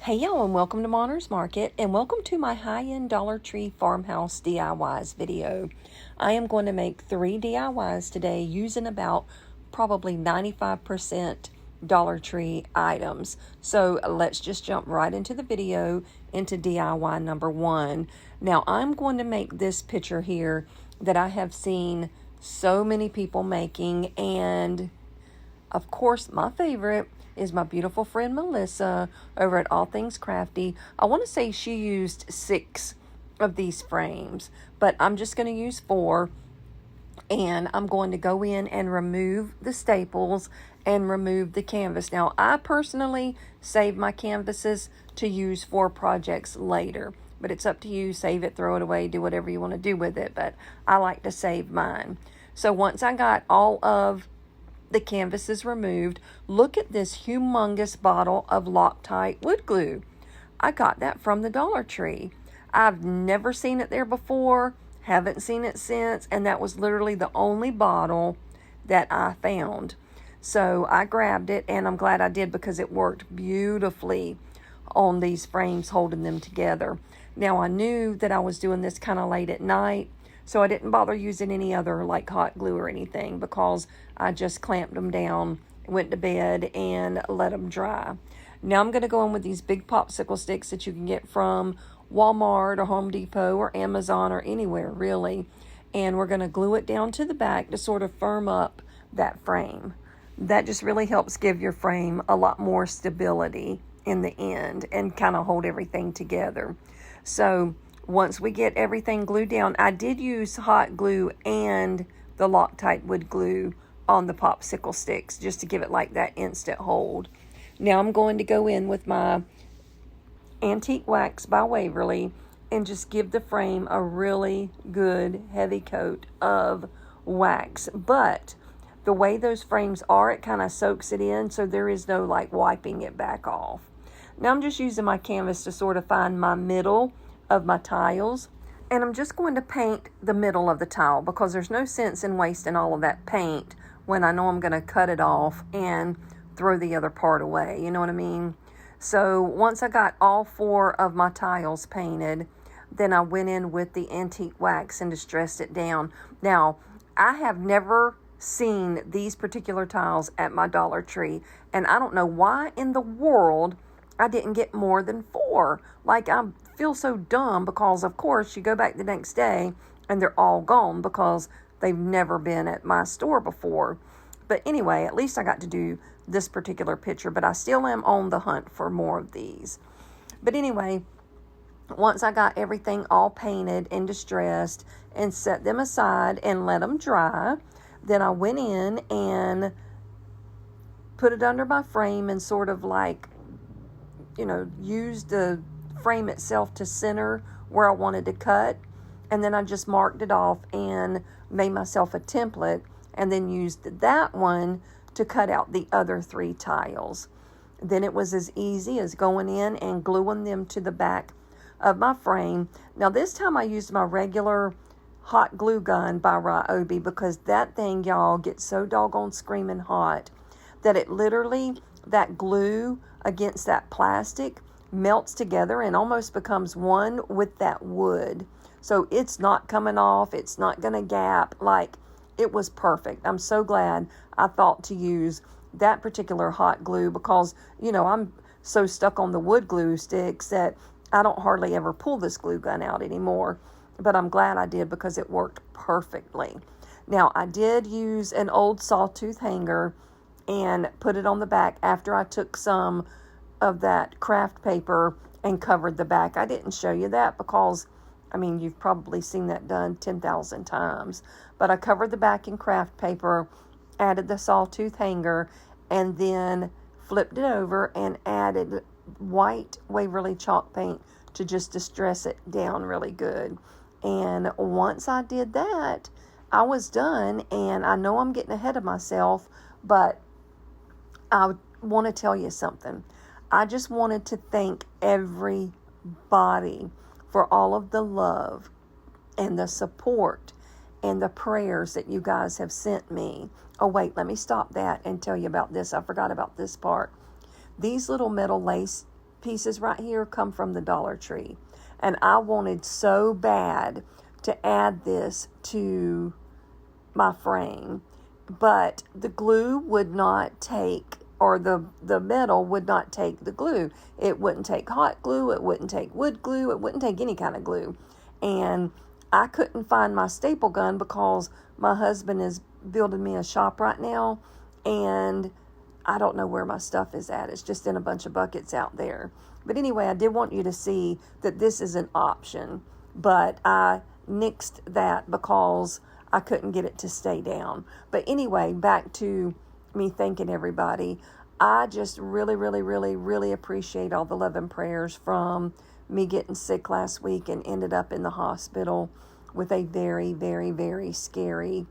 Hey y'all, and welcome to Monter's Market, and welcome to my high-end Dollar Tree Farmhouse DIYs video. I am going to make 3 DIYs today using about probably 95% Dollar Tree items. So let's just jump right into the video into DIY number 1. Now I'm going to make this picture here that I have seen so many people making, and of course my favorite is my beautiful friend Melissa over at All Things Crafty. I want to say she used 6 of these frames, but I'm just going to use 4, and I'm going to go in and remove the staples and remove the canvas. Now, I personally save my canvases to use for projects later, but it's up to you. Save it, throw it away, do whatever you want to do with it, but I like to save mine. So once I got all of the canvas is removed, look at this humongous bottle of Loctite wood glue. I got that from the Dollar Tree. I've never seen it there before, haven't seen it since, and that was literally the only bottle that I found. So I grabbed it, and I'm glad I did because it worked beautifully on these frames holding them together. Now I knew that I was doing this kind of late at night, so I didn't bother using any other like hot glue or anything because I just clamped them down, went to bed, and let them dry. Now I'm going to go in with these big popsicle sticks that you can get from Walmart or Home Depot or Amazon or anywhere really. And we're going to glue it down to the back to sort of firm up that frame. That just really helps give your frame a lot more stability in the end and kind of hold everything together. So once we get everything glued down, I did use hot glue and the Loctite wood glue on the popsicle sticks just to give it like that instant hold. Now I'm going to go in with my Antique Wax by Waverly and just give the frame a really good heavy coat of wax. But the way those frames are, it kind of soaks it in, so there is no like wiping it back off. Now I'm just using my canvas to sort of find my middle of my tiles, and I'm just going to paint the middle of the tile because there's no sense in wasting all of that paint when I know I'm going to cut it off and throw the other part away, you know what I mean? So once I got all 4 of my tiles painted, then I went in with the antique wax and distressed it down. Now, I have never seen these particular tiles at my Dollar Tree, and I don't know why in the world I didn't get more than 4. Like, I feel so dumb because, of course, you go back the next day and they're all gone because they've never been at my store before. But anyway, at least I got to do this particular picture, but I still am on the hunt for more of these. But anyway, once I got everything all painted and distressed and set them aside and let them dry, then I went in and put it under my frame and sort of like, used the frame itself to center where I wanted to cut. And then I just marked it off and made myself a template and then used that one to cut out the other 3 tiles. Then it was as easy as going in and gluing them to the back of my frame. Now this time I used my regular hot glue gun by Ryobi because that thing, y'all, gets so doggone screaming hot that it literally, that glue against that plastic melts together and almost becomes one with that wood. So it's not coming off. It's not going to gap. Like, it was perfect. I'm so glad I thought to use that particular hot glue because, I'm so stuck on the wood glue sticks that I don't hardly ever pull this glue gun out anymore. But I'm glad I did because it worked perfectly. Now, I did use an old sawtooth hanger and put it on the back after I took some of that craft paper and covered the back. I didn't show you that because, you've probably seen that done 10,000 times. But I covered the back in craft paper, added the sawtooth hanger, and then flipped it over and added white Waverly chalk paint to just distress it down really good. And once I did that, I was done. And I know I'm getting ahead of myself, but I want to tell you something. I just wanted to thank everybody for all of the love and the support and the prayers that you guys have sent me. Oh, wait, let me stop that and tell you about this. I forgot about this part. These little metal lace pieces right here come from the Dollar Tree. And I wanted so bad to add this to my frame, but the glue would not take, or the metal would not take the glue. It wouldn't take hot glue, it wouldn't take wood glue, it wouldn't take any kind of glue. And I couldn't find my staple gun because my husband is building me a shop right now, and I don't know where my stuff is at. It's just in a bunch of buckets out there. But anyway, I did want you to see that this is an option, but I nixed that because I couldn't get it to stay down. But anyway, back to me thanking everybody. I just really, really, really, really appreciate all the love and prayers from me getting sick last week and ended up in the hospital with a very, very, very scary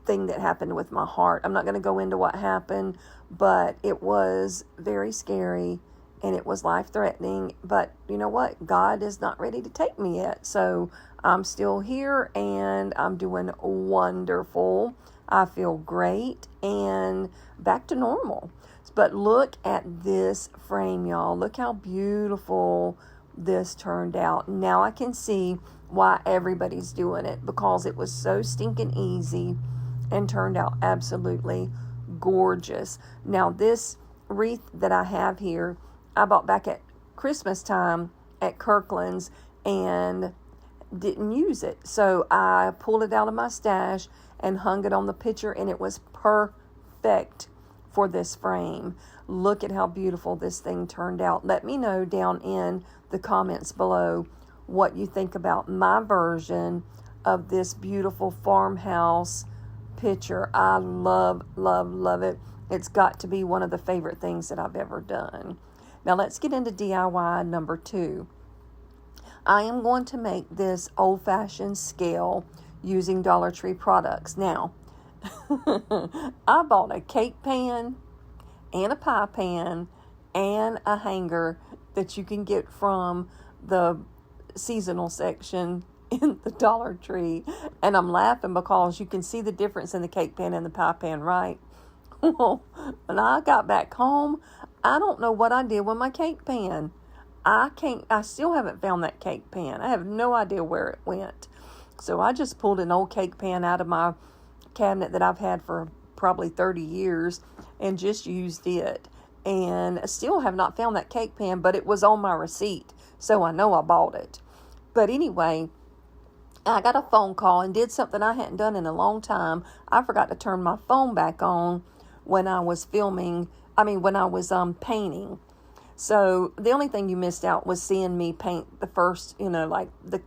thing that happened with my heart. I'm not going to go into what happened, but it was very scary and it was life-threatening. But you know what? God is not ready to take me yet. So I'm still here and I'm doing wonderful. I feel great and back to normal. But look at this frame, y'all. Look how beautiful this turned out. Now I can see why everybody's doing it, because it was so stinking easy and turned out absolutely gorgeous. Now this wreath that I have here, I bought back at Christmas time at Kirkland's and didn't use it. So I pulled it out of my stash and hung it on the picture, and it was perfect for this frame. Look at how beautiful this thing turned out. Let me know down in the comments below what you think about my version of this beautiful farmhouse picture. I love, love, love it. It's got to be one of the favorite things that I've ever done. Now let's get into DIY number 2. I am going to make this old-fashioned scale using Dollar Tree products. Now, I bought a cake pan and a pie pan and a hanger that you can get from the seasonal section in the Dollar Tree. And I'm laughing because you can see the difference in the cake pan and the pie pan, right? Well, when I got back home, I don't know what I did with my cake pan. I still haven't found that cake pan. I have no idea where it went. So I just pulled an old cake pan out of my cabinet that I've had for probably 30 years and just used it. And I still have not found that cake pan, but it was on my receipt, so I know I bought it. But anyway, I got a phone call and did something I hadn't done in a long time. I forgot to turn my phone back on when I was painting. So the only thing you missed out was seeing me paint the first, like the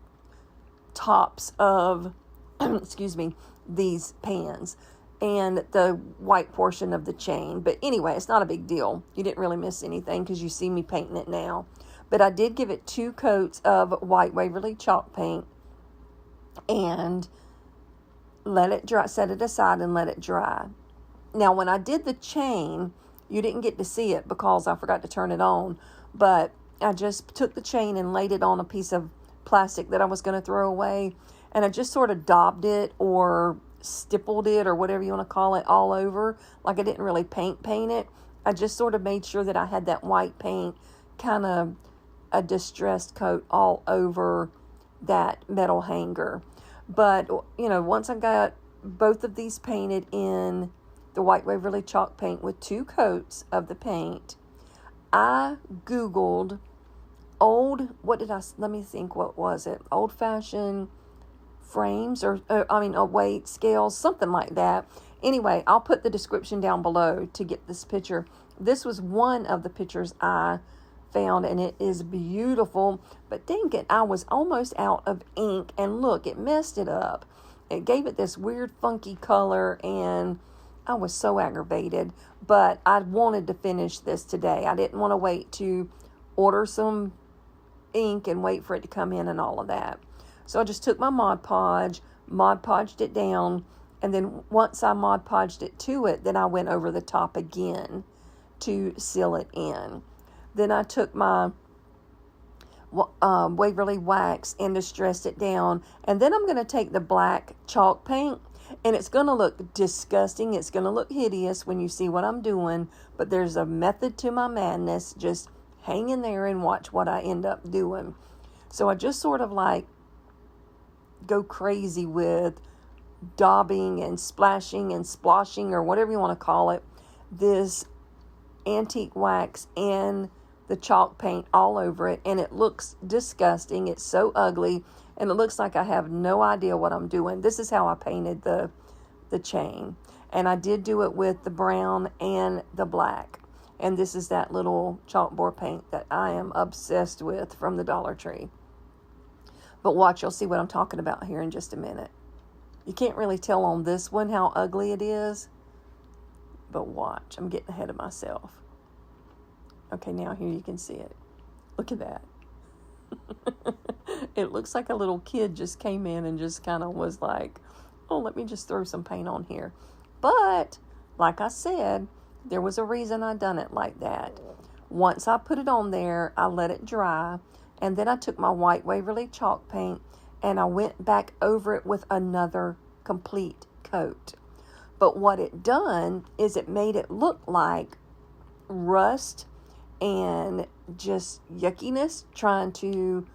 tops of, excuse me, these pans and the white portion of the chain. But anyway, it's not a big deal. You didn't really miss anything because you see me painting it now. But I did give it 2 coats of white Waverly chalk paint and let it dry, set it aside and let it dry. Now, when I did the chain, you didn't get to see it because I forgot to turn it on, but I just took the chain and laid it on a piece of plastic that I was going to throw away, and I just sort of daubed it or stippled it or whatever you want to call it all over. Like I didn't really paint it. I just sort of made sure that I had that white paint, kind of a distressed coat all over that metal hanger. But, once I got both of these painted in the white Waverly chalk paint with 2 coats of the paint, I Googled what was it? Old-fashioned frames weight scales, something like that. Anyway, I'll put the description down below to get this picture. This was one of the pictures I found, and it is beautiful. But dang it, I was almost out of ink, and look, it messed it up. It gave it this weird funky color, and I was so aggravated. But I wanted to finish this today. I didn't want to wait to order some ink and wait for it to come in and all of that. So I just took my Mod Podged it down, and then once I Mod Podged it to it, then I went over the top again to seal it in. Then I took my Waverly wax and distressed it down, and then I'm going to take the black chalk paint, And it's going to look disgusting. It's going to look hideous when you see what I'm doing. But there's a method to my madness. Just hang in there and watch what I end up doing. So I just sort of like go crazy with daubing and splashing and splashing, or whatever you want to call it, this antique wax and the chalk paint all over it. And it looks disgusting. It's so ugly. And it looks like I have no idea what I'm doing. This is how I painted the chain. And I did do it with the brown and the black. And this is that little chalkboard paint that I am obsessed with from the Dollar Tree. But watch, you'll see what I'm talking about here in just a minute. You can't really tell on this one how ugly it is. But watch, I'm getting ahead of myself. Okay, now here you can see it. Look at that. It looks like a little kid just came in and just kind of was like, oh, let me just throw some paint on here. But, like I said, there was a reason I done it like that. Once I put it on there, I let it dry. And then I took my white Waverly chalk paint and I went back over it with another complete coat. But what it done is it made it look like rust and just yuckiness trying to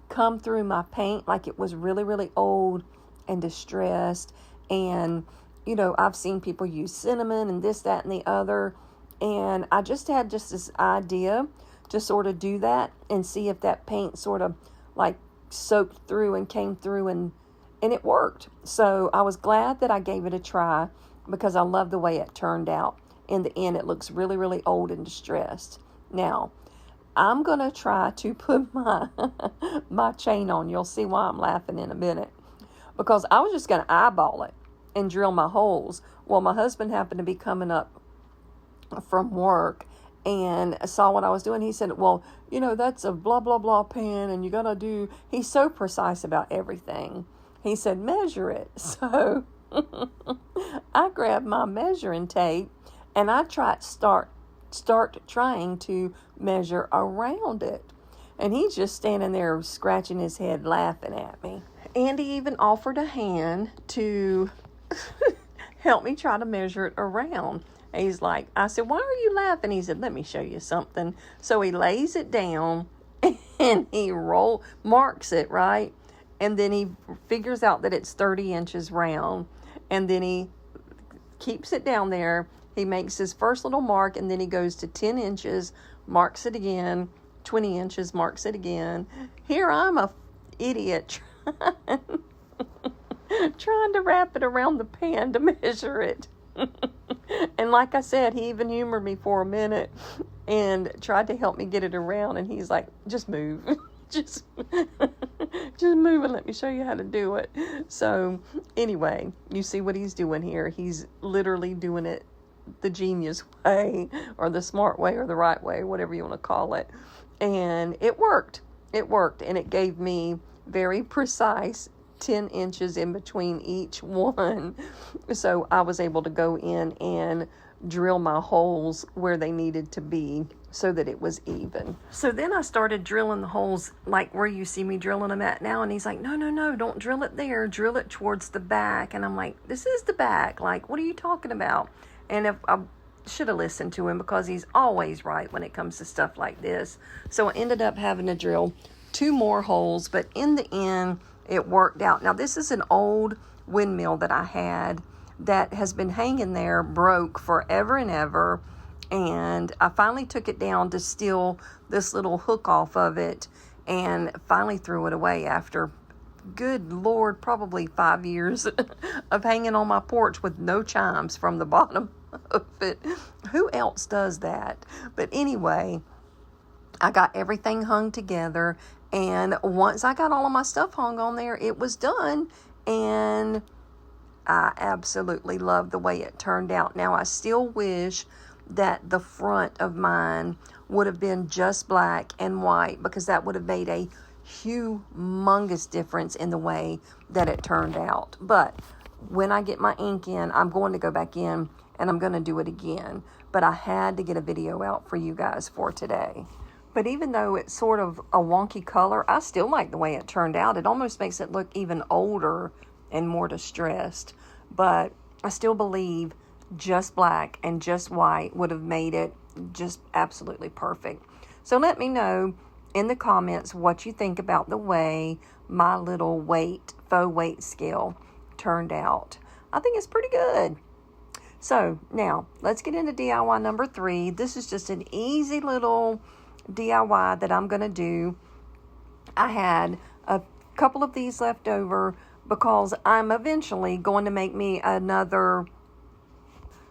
come through my paint, like it was really, really old and distressed. And, you know, I've seen people use cinnamon and this, that, and the other. And I just had this idea to sort of do that and see if that paint sort of like soaked through and came through, and it worked. So I was glad that I gave it a try because I love the way it turned out. In the end, it looks really, really old and distressed. Now, I'm going to try to put my my chain on. You'll see why I'm laughing in a minute. Because I was just going to eyeball it and drill my holes. Well, my husband happened to be coming up from work and saw what I was doing. He said, well, you know, that's a blah, blah, blah pen, and you got to do... He's so precise about everything. He said, measure it. So I grabbed my measuring tape and I start trying to measure around it. And he's just standing there scratching his head laughing at me. And he even offered a hand to help me try to measure it around. And he's like, I said, why are you laughing? He said, let me show you something. So he lays it down and he marks it, right? And then he figures out that it's 30 inches round. And then he keeps it down there. He makes his first little mark, and then he goes to 10 inches, marks it again, 20 inches, marks it again. Here I'm a idiot trying to wrap it around the pan to measure it. And like I said, he even humored me for a minute and tried to help me get it around. And he's like, just move. just move and let me show you how to do it. So anyway, you see what he's doing here. He's literally doing it the genius way, or the smart way, or the right way, whatever you want to call it. And it worked. And it gave me very precise 10 inches in between each one. So I was able to go in and drill my holes where they needed to be so that it was even. So then I started drilling the holes like where you see me drilling them at now. And he's like, no, don't drill it there. Drill it towards the back. And I'm like, this is the back. Like, what are you talking about? And if I should have listened to him, because he's always right when it comes to stuff like this. So I ended up having to drill 2 more holes, but in the end, it worked out. Now, this is an old windmill that I had that has been hanging there broke forever and ever. And I finally took it down to steal this little hook off of it and finally threw it away after, good Lord, probably 5 years of hanging on my porch with no chimes from the bottom of it. Who else does that? But anyway, I got everything hung together. And once I got all of my stuff hung on there, it was done. And I absolutely love the way it turned out. Now, I still wish that the front of mine would have been just black and white, because that would have made a humongous difference in the way that it turned out. But when I get my ink in, I'm going to go back in and I'm going to do it again. But I had to get a video out for you guys for today. But even though it's sort of a wonky color, I still like the way it turned out. It almost makes it look even older and more distressed. but I still believe just black and just white would have made it just absolutely perfect. So let me know in the comments what you think about the way my little faux weight scale turned out. I think it's pretty good. So now let's get into DIY number 3. This is just an easy little DIY that I'm going to do. I had a couple of these left over because I'm eventually going to make me another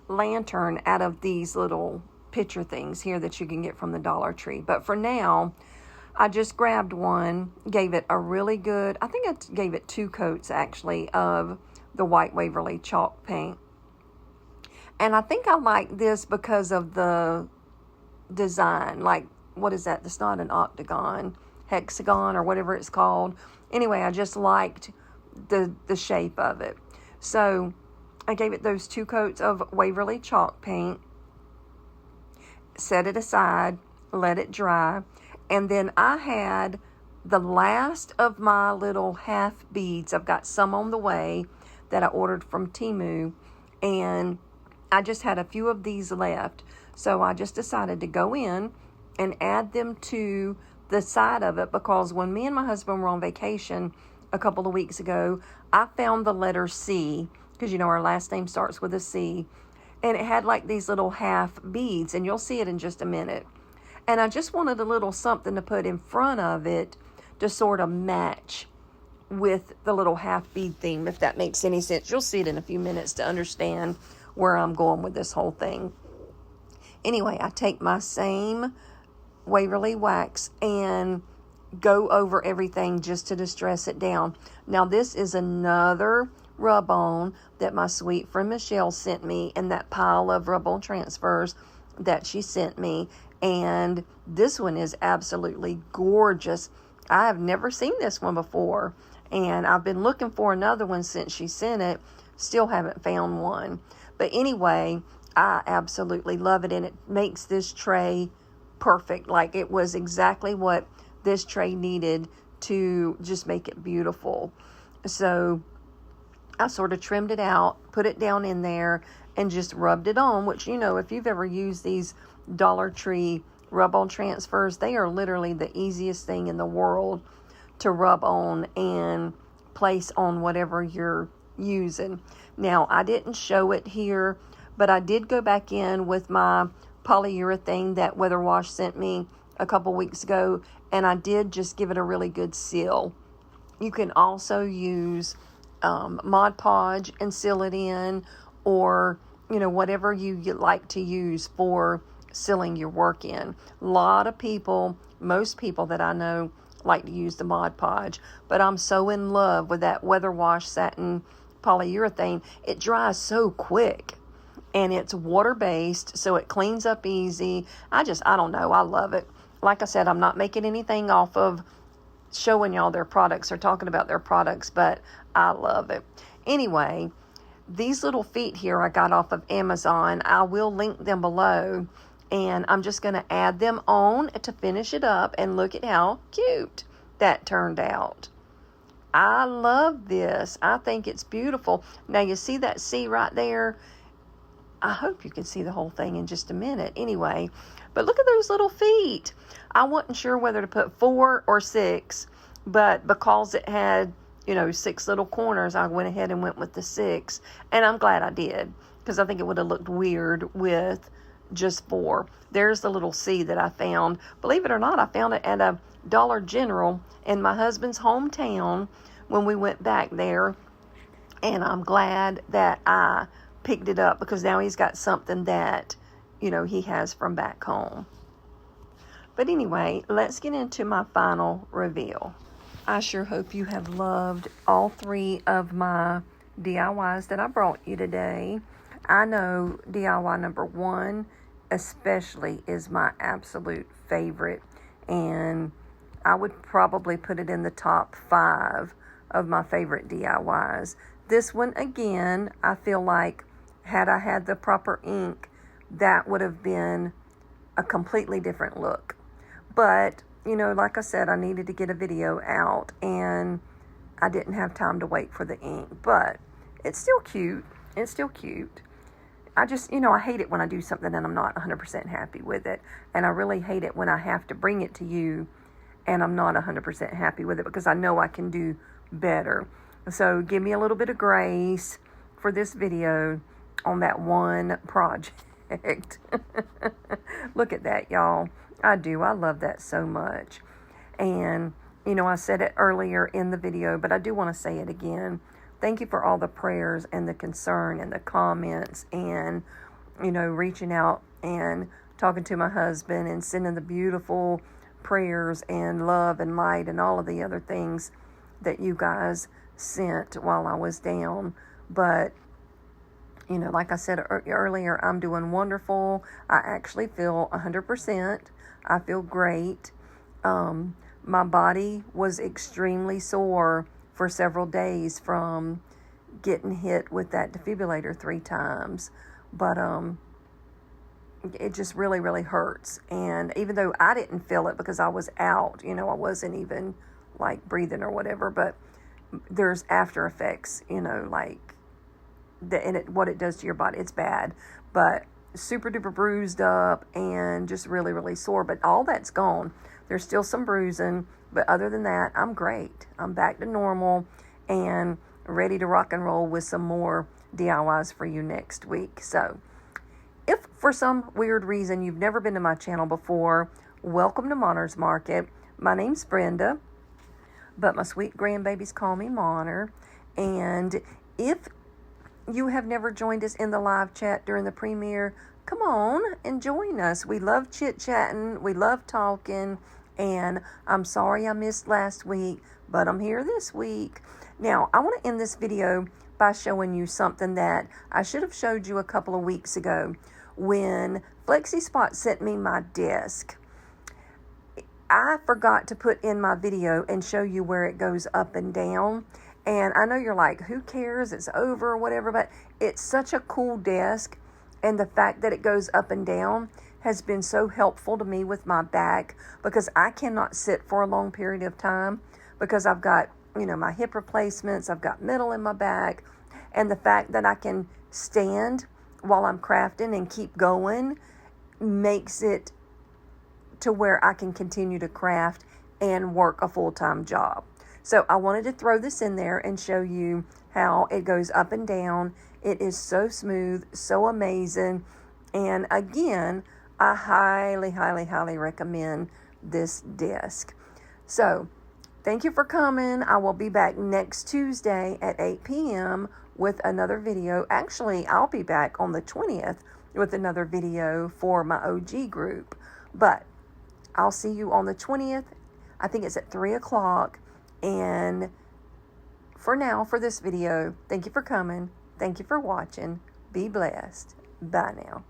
lantern out of these little picture things here that you can get from the Dollar Tree. But for now, I just grabbed one, gave it a really good, I think I gave it 2 coats actually of the white Waverly chalk paint. And I think I like this because of the design. Like, what is that? It's not an octagon, hexagon, or whatever it's called. Anyway, I just liked the shape of it. So I gave it those 2 coats of Waverly chalk paint, set it aside, let it dry, and then I had the last of my little half beads. I've got some on the way that I ordered from Temu, and I just had a few of these left. So I just decided to go in and add them to the side of it, because when me and my husband were on vacation a couple of weeks ago, I found the letter C, because you know our last name starts with a C, and it had like these little half beads, and you'll see it in just a minute. And I just wanted a little something to put in front of it to sort of match with the little half bead theme, if that makes any sense. You'll see it in a few minutes to understand where I'm going with this whole thing. Anyway, I take my same Waverly wax and go over everything just to distress it down. Now, this is another rub-on that my sweet friend Michelle sent me in that pile of rub-on transfers that she sent me. And this one is absolutely gorgeous. I have never seen this one before, and I've been looking for another one since she sent it. Still haven't found one. But anyway, I absolutely love it, and it makes this tray perfect. Like, it was exactly what this tray needed to just make it beautiful. So I sort of trimmed it out, put it down in there, and just rubbed it on, which, you know, if you've ever used these Dollar Tree rub-on transfers, they are literally the easiest thing in the world to rub on and place on whatever you're using. Now, I didn't show it here, but I did go back in with my polyurethane that Weather Wash sent me a couple weeks ago, and I did just give it a really good seal. You can also use Mod Podge and seal it in, or, you know, whatever you like to use for sealing your work in. A lot of people, most people that I know, like to use the Mod Podge, but I'm so in love with that Weather Wash satin polyurethane. It dries so quick, and it's water-based, so it cleans up easy. I don't know, I love it. Like I said, I'm not making anything off of showing y'all their products or talking about their products, but I love it. Anyway, these little feet here I got off of Amazon. I will link them below, and I'm just going to add them on to finish it up, and look at how cute that turned out. I love this. I think it's beautiful. Now, you see that C right there? I hope you can see the whole thing in just a minute. Anyway, but look at those little feet. I wasn't sure whether to put 4 or 6, but because it had, you know, 6 little corners, I went ahead and went with the 6. And I'm glad I did, because I think it would have looked weird with just 4. There's the little C that I found. Believe it or not, I found it at a Dollar General in my husband's hometown when we went back there. And I'm glad that I picked it up, because now he's got something that, you know, he has from back home. But anyway, let's get into my final reveal. I sure hope you have loved all 3 of my DIYs that I brought you today. I know DIY number 1 especially is my absolute favorite, and I would probably put it in the top 5 of my favorite DIYs. This one, again, I feel like had I had the proper ink, that would have been a completely different look. But, you know, like I said, I needed to get a video out, and I didn't have time to wait for the ink. But it's still cute. It's still cute. I just, I hate it when I do something and I'm not 100% happy with it. And I really hate it when I have to bring it to you and I'm not 100% happy with it, because I know I can do better. So give me a little bit of grace for this video on that one project. Look at that, y'all. I love that so much. And, I said it earlier in the video, but I do want to say it again. Thank you for all the prayers and the concern and the comments and, reaching out and talking to my husband and sending the beautiful prayers and love and light and all of the other things that you guys sent while I was down. But, like I said earlier, I'm doing wonderful. I actually feel 100%. I feel great. My body was extremely sore for several days from getting hit with that defibrillator 3 times. But it just really, really hurts. And even though I didn't feel it because I was out, I wasn't even like breathing or whatever, but there's after effects, like what it does to your body. It's bad, but super duper bruised up and just really, really sore. But all that's gone. There's still some bruising, but other than that, I'm great. I'm back to normal and ready to rock and roll with some more DIYs for you next week. So if for some weird reason you've never been to my channel before, welcome to Monner's Market. My name's Brenda, but my sweet grandbabies call me Monner. And if you have never joined us in the live chat during the premiere, come on and join us. We love chit-chatting. We love talking. And I'm sorry I missed last week, but I'm here this week. Now, I want to end this video by showing you something that I should have showed you a couple of weeks ago when FlexiSpot sent me my desk. I forgot to put in my video and show you where it goes up and down. And I know you're like, who cares? It's over or whatever, but it's such a cool desk. And the fact that it goes up and down has been so helpful to me with my back, because I cannot sit for a long period of time because I've got, my hip replacements, I've got metal in my back. And the fact that I can stand while I'm crafting and keep going makes it to where I can continue to craft and work a full-time job. So I wanted to throw this in there and show you how it goes up and down. It is so smooth, so amazing. And again, I highly, highly, highly recommend this desk. So thank you for coming. I will be back next Tuesday at 8 p.m. with another video. Actually, I'll be back on the 20th with another video for my OG group. But I'll see you on the 20th. I think it's at 3 o'clock. And for now, for this video, thank you for coming. Thank you for watching. Be blessed. Bye now.